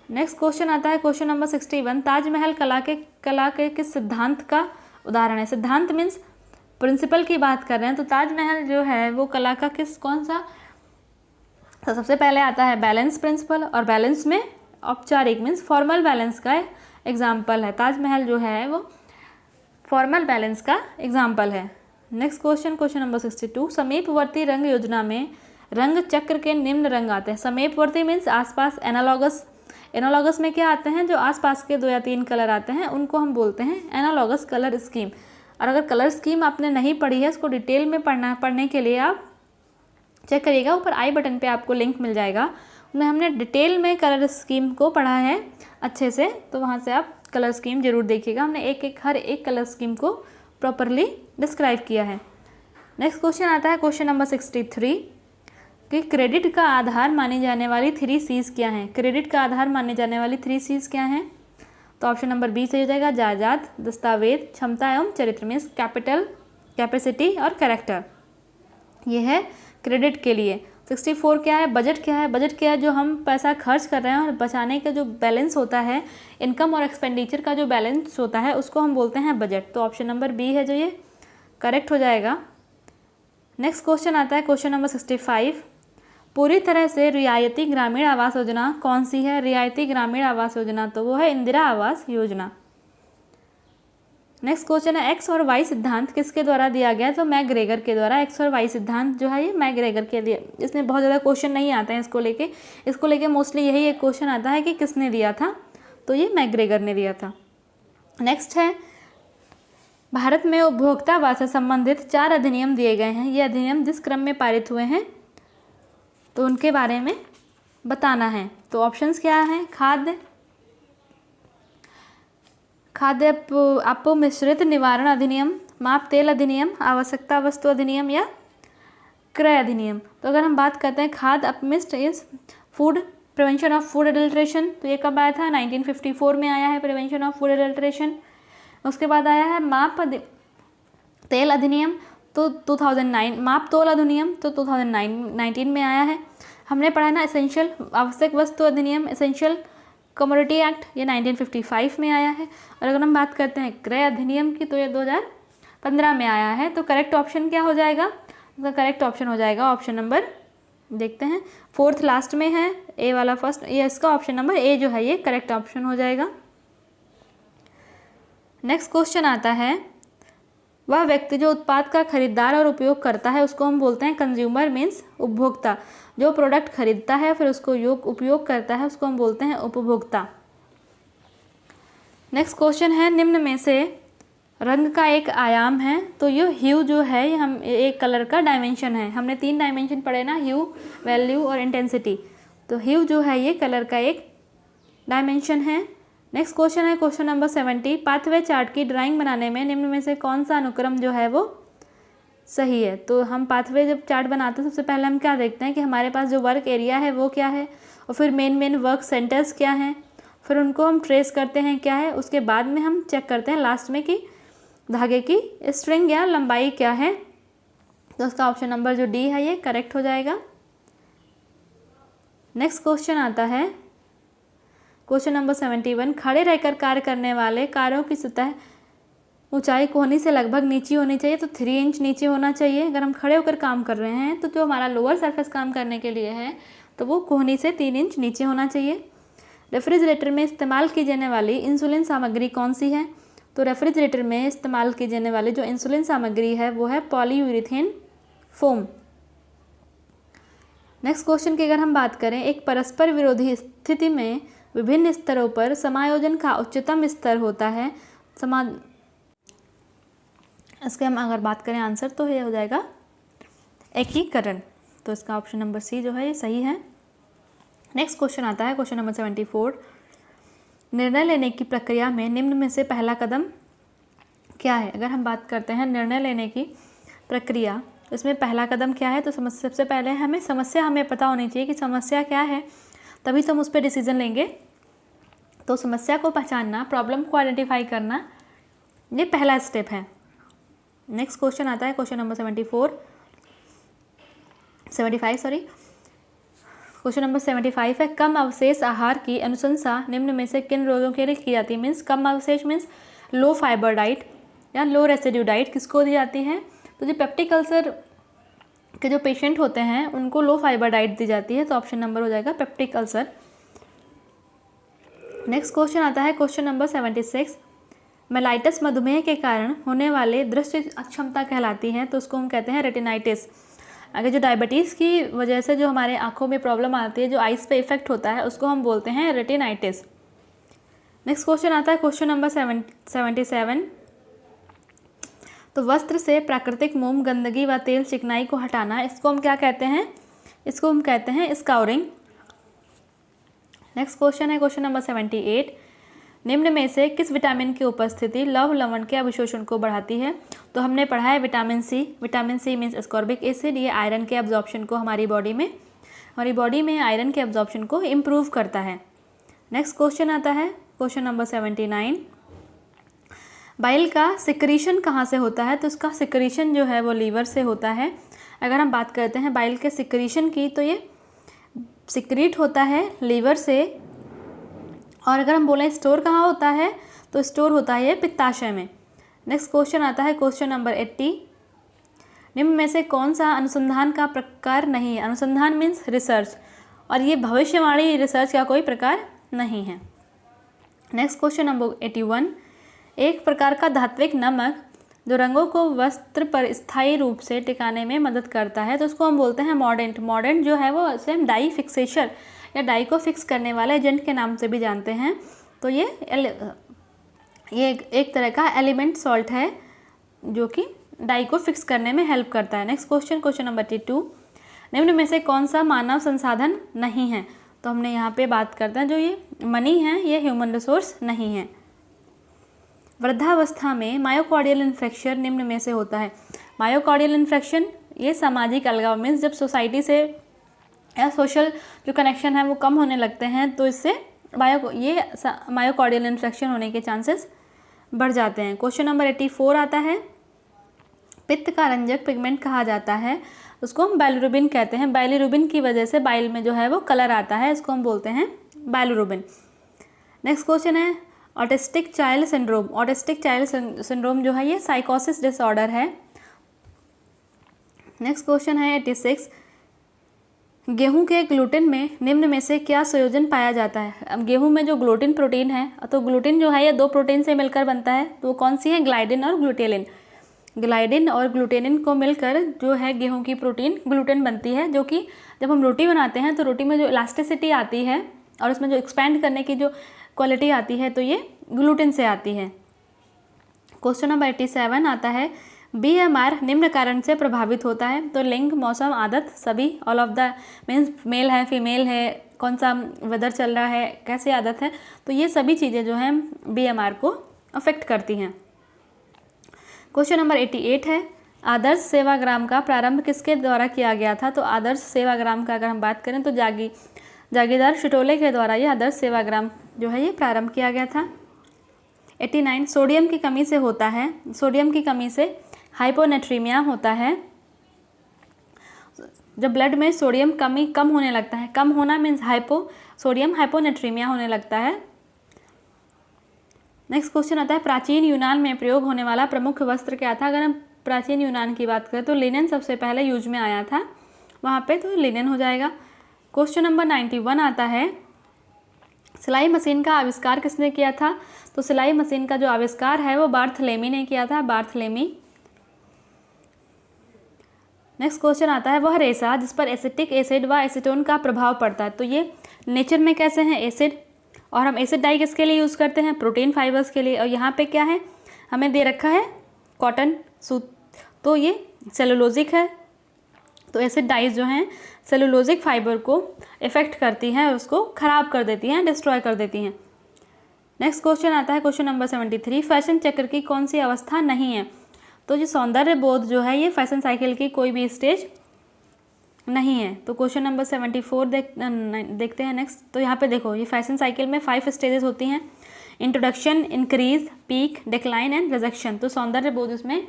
नेक्स्ट क्वेश्चन आता है क्वेश्चन नंबर 61, ताजमहल कला के किस सिद्धांत का उदाहरण है। सिद्धांत मीन्स प्रिंसिपल की बात कर रहे हैं, तो ताजमहल जो है वो कला का कौन सा, तो सबसे पहले आता है बैलेंस प्रिंसिपल, और बैलेंस में औपचारिक मीन्स फॉर्मल बैलेंस का एग्जाम्पल है। ताजमहल जो है वो फॉर्मल बैलेंस का एग्जाम्पल है। नेक्स्ट क्वेश्चन नंबर 62, समीपवर्ती रंग योजना में रंग चक्र के निम्न रंग आते हैं। समीपवर्ती मीन्स आसपास, एनालॉगस में क्या आते हैं, जो आसपास के 2 या 3 कलर आते हैं उनको हम बोलते हैं एनालॉगस कलर स्कीम। और अगर कलर स्कीम आपने नहीं पढ़ी है, उसको डिटेल में पढ़ने के लिए आप चेक करिएगा, ऊपर आई बटन पे आपको लिंक मिल जाएगा, उनमें हमने डिटेल में कलर स्कीम को पढ़ा है अच्छे से, तो वहाँ से आप कलर स्कीम जरूर देखिएगा। हमने हर एक कलर स्कीम को प्रॉपरली डिस्क्राइब किया है। नेक्स्ट क्वेश्चन आता है क्वेश्चन नंबर 63 कि क्रेडिट का आधार मानी जाने वाली 3 C's क्या हैं। क्रेडिट का आधार माने जाने वाली 3 C's क्या हैं, तो ऑप्शन नंबर बी सही हो जाएगा, जायदाद, दस्तावेज, क्षमता एवं चरित्र मीन्स कैपिटल, कैपेसिटी और कैरेक्टर। ये है क्रेडिट के लिए। 64 क्या है, बजट क्या है। बजट क्या है, जो हम पैसा खर्च कर रहे हैं और बचाने का जो बैलेंस होता है, इनकम और एक्सपेंडिचर का जो बैलेंस होता है उसको हम बोलते हैं बजट। तो ऑप्शन नंबर बी है जो ये करेक्ट हो जाएगा। नेक्स्ट क्वेश्चन आता है क्वेश्चन नंबर 65, पूरी तरह से रियायती ग्रामीण आवास योजना कौन सी है। रियायती ग्रामीण आवास योजना तो वो है इंदिरा आवास योजना। नेक्स्ट क्वेश्चन है, एक्स और वाई सिद्धांत किसके द्वारा दिया गया है, तो मैकग्रेगर के द्वारा। एक्स और वाई सिद्धांत जो है ये मैकग्रेगर के लिए, इसमें बहुत ज़्यादा क्वेश्चन नहीं आते हैं इसको लेके मोस्टली यही एक क्वेश्चन आता है कि किसने दिया था, तो ये मैकग्रेगर ने दिया था। नेक्स्ट है, भारत में उपभोक्ता आवास से संबंधित 4 अधिनियम दिए गए हैं। ये अधिनियम जिस क्रम में पारित हुए हैं तो उनके बारे में बताना है। तो ऑप्शंस क्या हैं, खाद्य अपमिश्रित निवारण अधिनियम, माप तेल अधिनियम, आवश्यकता वस्तु अधिनियम या क्रय अधिनियम। तो अगर हम बात करते हैं खाद्य अपमिश्र is food prevention of food adulteration, तो ये कब आया था, 1954 में आया है प्रिवेंशन ऑफ फूड एडल्ट्रेशन। उसके बाद आया है माप तेल अधिनियम, तो 2009, माप तोल अधिनियम तो 2019 में आया है। हमने पढ़ा ना एसेंशियल आवश्यक वस्तु अधिनियम, एसेंशियल कमोडिटी एक्ट, ये 1955 में आया है। और अगर हम बात करते हैं क्रय अधिनियम की तो ये 2015 में आया है। तो करेक्ट ऑप्शन क्या हो जाएगा, इसका करेक्ट ऑप्शन हो जाएगा ऑप्शन नंबर, देखते हैं 4th लास्ट में है ए वाला फर्स्ट, ये इसका ऑप्शन नंबर ए जो है ये करेक्ट ऑप्शन हो जाएगा। नेक्स्ट क्वेश्चन आता है, वह व्यक्ति जो उत्पाद का खरीदार और उपयोग करता है उसको हम बोलते हैं कंज्यूमर मीन्स उपभोक्ता। जो प्रोडक्ट खरीदता है फिर उसको उपयोग करता है उसको हम बोलते हैं उपभोक्ता। नेक्स्ट क्वेश्चन है, निम्न में से रंग का एक आयाम है, तो ये ह्यू जो है ये हम एक कलर का डायमेंशन है। हमने 3 डायमेंशन पढ़े ना, ह्यू, वैल्यू और इंटेंसिटी। तो ह्यू जो है ये कलर का एक डायमेंशन है। नेक्स्ट क्वेश्चन है क्वेश्चन नंबर 70, पाथवे चार्ट की ड्राइंग बनाने में निम्न में से कौन सा अनुक्रम जो है वो सही है। तो हम पाथवे जब चार्ट बनाते हैं सबसे पहले हम क्या देखते हैं कि हमारे पास जो वर्क एरिया है वो क्या है, और फिर मेन वर्क सेंटर्स क्या हैं, फिर उनको हम ट्रेस करते हैं क्या है, उसके बाद में हम चेक करते हैं लास्ट में कि धागे की स्ट्रिंग या लंबाई क्या है। तो उसका ऑप्शन नंबर जो डी है ये करेक्ट हो जाएगा। नेक्स्ट क्वेश्चन आता है क्वेश्चन नंबर 71, खड़े रहकर कार्य करने वाले कार्यों की सतह ऊंचाई कोहनी से लगभग नीचे होनी चाहिए, तो 3 इंच नीचे होना चाहिए। अगर हम खड़े होकर काम कर रहे हैं तो जो हमारा लोअर सरफेस काम करने के लिए है तो वो कोहनी से 3 इंच नीचे होना चाहिए। रेफ्रिजरेटर में इस्तेमाल की जाने वाली इंसुलिन सामग्री कौन सी है? तो रेफ्रिजरेटर में इस्तेमाल की जाने वाली जो इंसुलिन सामग्री है वो है पॉलीयूरेथेन फोम। नेक्स्ट क्वेश्चन की अगर हम बात करें, एक परस्पर विरोधी स्थिति में विभिन्न स्तरों पर समायोजन का उच्चतम स्तर होता है। इसके हम अगर बात करें आंसर तो ये हो जाएगा एकीकरण। तो इसका ऑप्शन नंबर सी जो है ये सही है। नेक्स्ट क्वेश्चन आता है क्वेश्चन नंबर 74। निर्णय लेने की प्रक्रिया में निम्न में से पहला कदम क्या है? अगर हम बात करते हैं निर्णय लेने की प्रक्रिया, इसमें पहला कदम क्या है? तो सबसे पहले हमें पता होनी चाहिए कि समस्या क्या है, तभी तो हम उस पर डिसीजन लेंगे। तो समस्या को पहचानना, प्रॉब्लम को आइडेंटिफाई करना, ये पहला स्टेप है। नेक्स्ट क्वेश्चन आता है क्वेश्चन नंबर 75 क्वेश्चन नंबर 75 है, कम अवशेष आहार की अनुशंसा निम्न में से किन रोगों के लिए की जाती है? मीन्स कम अवशेष मीन्स लो फाइबर डाइट या लो रेसिड्यू डाइट किसको दी जाती है? तो जो पेप्टिक अल्सर के जो पेशेंट होते हैं उनको लो फाइबर डाइट दी जाती है। तो ऑप्शन नंबर हो जाएगा पेप्टिक अल्सर। नेक्स्ट क्वेश्चन आता है क्वेश्चन नंबर 76। मेलाइटस मधुमेह के कारण होने वाले दृष्टि अक्षमता कहलाती है, तो उसको हम कहते हैं रेटिनाइटिस। अगर जो डायबिटीज़ की वजह से जो हमारे आँखों में प्रॉब्लम आती है, जो आइज़ पे इफेक्ट होता है, उसको हम बोलते हैं रेटिनाइटिस। नेक्स्ट क्वेश्चन आता है क्वेश्चन नंबर 77। तो वस्त्र से प्राकृतिक मोम, गंदगी व तेल चिकनाई को हटाना, इसको हम क्या कहते हैं? इसको हम कहते हैं स्काउरिंग। नेक्स्ट क्वेश्चन है क्वेश्चन नंबर 78। निम्न में से किस विटामिन की उपस्थिति लौह लवण के अवशोषण को बढ़ाती है? तो हमने पढ़ा है vitamin C means ascorbic acid. ये आयरन के एब्जॉर्प्शन को हमारी बॉडी में आयरन के एब्जॉर्प्शन को इम्प्रूव करता है। नेक्स्ट क्वेश्चन आता है क्वेश्चन नंबर 79। बाइल का सिक्रीशन कहाँ से होता है? तो इसका सिक्रीशन जो है वो लीवर से होता है। अगर हम बात करते हैं बाइल के सिक्रीशन की, तो ये सिक्रीट होता है लीवर से। और अगर हम बोलें स्टोर कहाँ होता है, तो स्टोर होता है ये पित्ताशय में। नेक्स्ट क्वेश्चन आता है क्वेश्चन नंबर 80। निम्न में से कौन सा अनुसंधान का प्रकार नहीं है? अनुसंधान मीन्स रिसर्च, और ये भविष्यवाणी रिसर्च का कोई प्रकार नहीं है। Next question number 81। एक प्रकार का धात्विक नमक जो रंगों को वस्त्र पर स्थायी रूप से टिकाने में मदद करता है, तो उसको हम बोलते हैं मॉर्डेंट। मॉर्डेंट जो है वो इसे हम डाई फिक्सेशन या डाई को फिक्स करने वाले एजेंट के नाम से भी जानते हैं। तो ये एक तरह का एलिमेंट सॉल्ट है जो कि डाई को फिक्स करने में हेल्प करता है। Next question number 82। निम्न में से कौन सा मानव संसाधन नहीं है? तो हमने यहाँ पे बात करते हैं जो ये मनी है, ये ह्यूमन रिसोर्स नहीं है। वृद्धावस्था में मायोकार्डियल इन्फेक्शन निम्न में से होता है। मायोकार्डियल इन्फेक्शन ये सामाजिक अलगाव मीन्स जब सोसाइटी से या सोशल जो कनेक्शन है वो कम होने लगते हैं, तो इससे मायोकार्डियल इन्फेक्शन होने के चांसेस बढ़ जाते हैं। क्वेश्चन नंबर 84 आता है, पित्त का रंजक पिगमेंट कहा जाता है, उसको हम बाइलिरुबिन कहते हैं। बाइलिरुबिन की वजह से बाइल में जो है वो कलर आता है, इसको हम बोलते हैं बाइलिरुबिन। नेक्स्ट क्वेश्चन है autistic child syndrome. Autistic child syndrome जो है ये साइकोसिस डिसऑर्डर है। नेक्स्ट क्वेश्चन है 86। गेहूं के ग्लूटेन में निम्न में से क्या संयोजन पाया जाता है? अब गेहूं में जो ग्लूटेन प्रोटीन है, तो ग्लूटेन जो है ये 2 प्रोटीन से मिलकर बनता है, तो कौन सी है? ग्लाइडिन और ग्लूटेलिन। ग्लाइडिन और ग्लूटेनिन को मिलकर जो है गेहूं की प्रोटीन ग्लूटेन बनती है, जो कि जब हम रोटी बनाते हैं तो रोटी में जो इलास्टिसिटी आती है और उसमें जो एक्सपैंड करने की जो क्वालिटी आती है, तो ये ग्लूटेन से आती है। क्वेश्चन नंबर 87 आता है, BMR निम्न कारण से प्रभावित होता है। तो लिंग, मौसम, आदत, सभी, all of the means male है, फीमेल है, कौन सा वेदर चल रहा है, कैसी आदत है, तो ये सभी चीज़ें जो हैं BMR को अफेक्ट करती हैं। क्वेश्चन नंबर 88 है, आदर्श सेवाग्राम का प्रारंभ किसके द्वारा किया गया था? तो आदर्श सेवाग्राम का अगर हम बात करें तो जागीरदार शिटोले के द्वारा ये आदर्श सेवाग्राम जो है ये प्रारंभ किया गया था। 89 सोडियम की कमी से होता है। सोडियम की कमी से हाइपोनेट्रीमिया होता है। जब ब्लड में सोडियम कम होने लगता है, कम होना मीन्स सोडियम हाइपोनेट्रीमिया होने लगता है। नेक्स्ट क्वेश्चन आता है, प्राचीन यूनान में प्रयोग होने वाला प्रमुख वस्त्र क्या था? अगर हम प्राचीन यूनान की बात करें तो लिनन सबसे पहले यूज में आया था वहाँ पे, तो लिनन हो जाएगा। क्वेश्चन नंबर 91 आता है, सिलाई मशीन का आविष्कार किसने किया था? तो सिलाई मशीन का जो आविष्कार है वो बार्थलेमी ने किया था, बार्थलेमी। नेक्स्ट क्वेश्चन आता है, वह रेशा जिस पर एसिटिक एसिड व एसीटोन का प्रभाव पड़ता है। तो ये नेचर में कैसे हैं? एसिड, और हम एसिड डाई किसके लिए यूज़ करते हैं? प्रोटीन फाइबर्स के लिए। और यहाँ पे क्या है, हमें दे रखा है कॉटन सूत, तो ये सेलुलोजिक है। तो एसिड डाइज जो हैं सेलुलोजिक फाइबर को इफेक्ट करती हैं, उसको ख़राब कर देती हैं, डिस्ट्रॉय कर देती हैं। नेक्स्ट क्वेश्चन आता है, क्वेश्चन नंबर 73, फैशन चक्र की कौन सी अवस्था नहीं है? तो ये सौंदर्य बोध जो है ये फैशन साइकिल की कोई भी स्टेज नहीं है। तो क्वेश्चन नंबर 74 देखते हैं नेक्स्ट। तो यहाँ पे देखो, ये फैशन साइकिल में 5 स्टेजेस होती हैं, introduction, increase, peak, decline and rejection. तो सौंदर्य बोध इसमें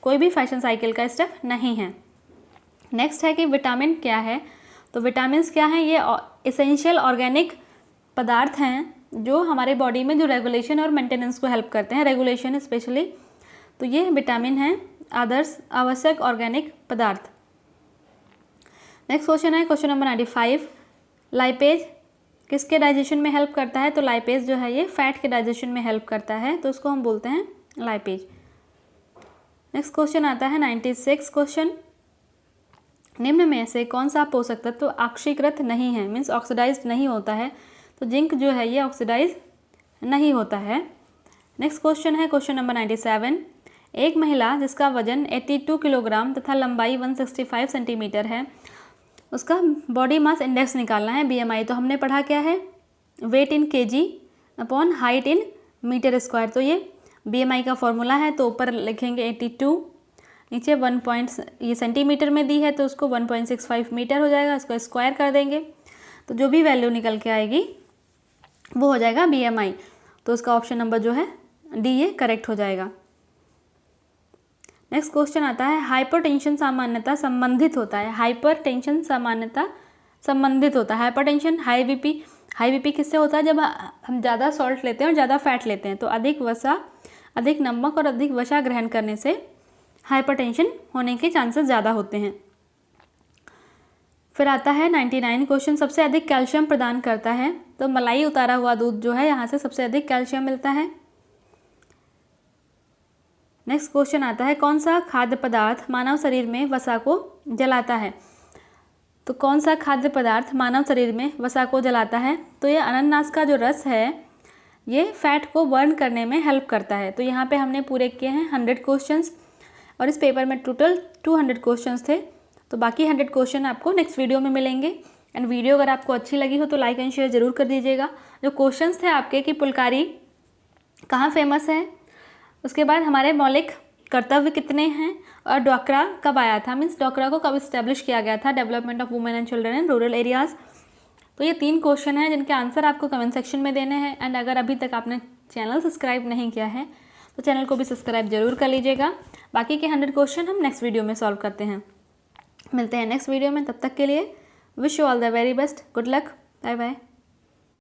कोई भी फैशन साइकिल का स्टेप नहीं है। नेक्स्ट है कि विटामिन क्या है? तो विटामिन्स क्या हैं? ये एसेंशियल ऑर्गेनिक पदार्थ हैं जो हमारे बॉडी में जो रेगुलेशन और मेंटेनेंस को हेल्प करते हैं, रेगुलेशन स्पेशली। तो ये विटामिन हैं आदर्श आवश्यक ऑर्गेनिक पदार्थ। नेक्स्ट क्वेश्चन है क्वेश्चन नंबर 95, लाइपेज किसके डाइजेशन में हेल्प करता है? तो लाइपेज जो है ये फैट के डाइजेशन में हेल्प करता है, तो उसको हम बोलते हैं लाइपेज। नेक्स्ट क्वेश्चन आता है 96 क्वेश्चन, निम्न में से कौन सा पोषक तत्व तो ऑक्सीकृत नहीं है, मीन्स ऑक्सीडाइज्ड नहीं होता है? तो जिंक जो है ये ऑक्सीडाइज नहीं होता है। नेक्स्ट क्वेश्चन है क्वेश्चन नंबर 97, एक महिला जिसका वजन 82 किलोग्राम तथा लंबाई 165 सेंटीमीटर है, उसका बॉडी मास इंडेक्स निकालना है, BMI। तो हमने पढ़ा क्या है, weight in kg upon height in metre square. तो ये BMI का फॉर्मूला है, तो ऊपर लिखेंगे 82, नीचे 1 ये सेंटीमीटर में दी है तो उसको 1.65 मीटर हो जाएगा, इसको स्क्वायर कर देंगे तो जो भी वैल्यू निकल के आएगी वो हो जाएगा BMI। तो उसका ऑप्शन नंबर जो है डी ये करेक्ट हो जाएगा। नेक्स्ट क्वेश्चन आता है, हाइपरटेंशन सामान्यतः संबंधित होता है, हाइपरटेंशन सामान्यतः संबंधित होता है। हाइपरटेंशन हाई बीपी किससे होता है? जब हम ज़्यादा सॉल्ट लेते हैं और ज़्यादा फैट लेते हैं, तो अधिक वसा, अधिक नमक और अधिक वसा ग्रहण करने से हाइपरटेंशन होने के चांसेस ज़्यादा होते हैं। फिर आता है 99 क्वेश्चन, सबसे अधिक कैल्शियम प्रदान करता है? तो मलाई उतारा हुआ दूध जो है यहाँ से सबसे अधिक कैल्शियम मिलता है। नेक्स्ट क्वेश्चन आता है, कौन सा खाद्य पदार्थ मानव शरीर में वसा को जलाता है? तो कौन सा खाद्य पदार्थ मानव शरीर में वसा को जलाता है? तो ये अनानास का जो रस है ये फैट को बर्न करने में हेल्प करता है। तो यहाँ पे हमने पूरे किए हैं 100 क्वेश्चंस, और इस पेपर में टोटल 200 क्वेश्चंस थे। तो बाकी 100 क्वेश्चन आपको नेक्स्ट वीडियो में मिलेंगे। एंड वीडियो अगर आपको अच्छी लगी हो तो लाइक एंड शेयर ज़रूर कर दीजिएगा। जो क्वेश्चंस थे आपके कि पुलकारी कहाँ फेमस है, उसके बाद हमारे मौलिक कर्तव्य कितने हैं, और डोकरा कब आया था, मीन्स डोकरा को कब इस्टेब्लिश किया गया था, development of women and children in rural areas. तो ये 3 क्वेश्चन हैं जिनके आंसर आपको कमेंट सेक्शन में देने हैं। एंड अगर अभी तक आपने चैनल सब्सक्राइब नहीं किया है तो चैनल को भी सब्सक्राइब जरूर कर लीजिएगा। बाकी के 100 क्वेश्चन हम नेक्स्ट वीडियो में सॉल्व करते हैं। मिलते हैं नेक्स्ट वीडियो में, तब तक के लिए wish you all the very best, good luck, bye bye.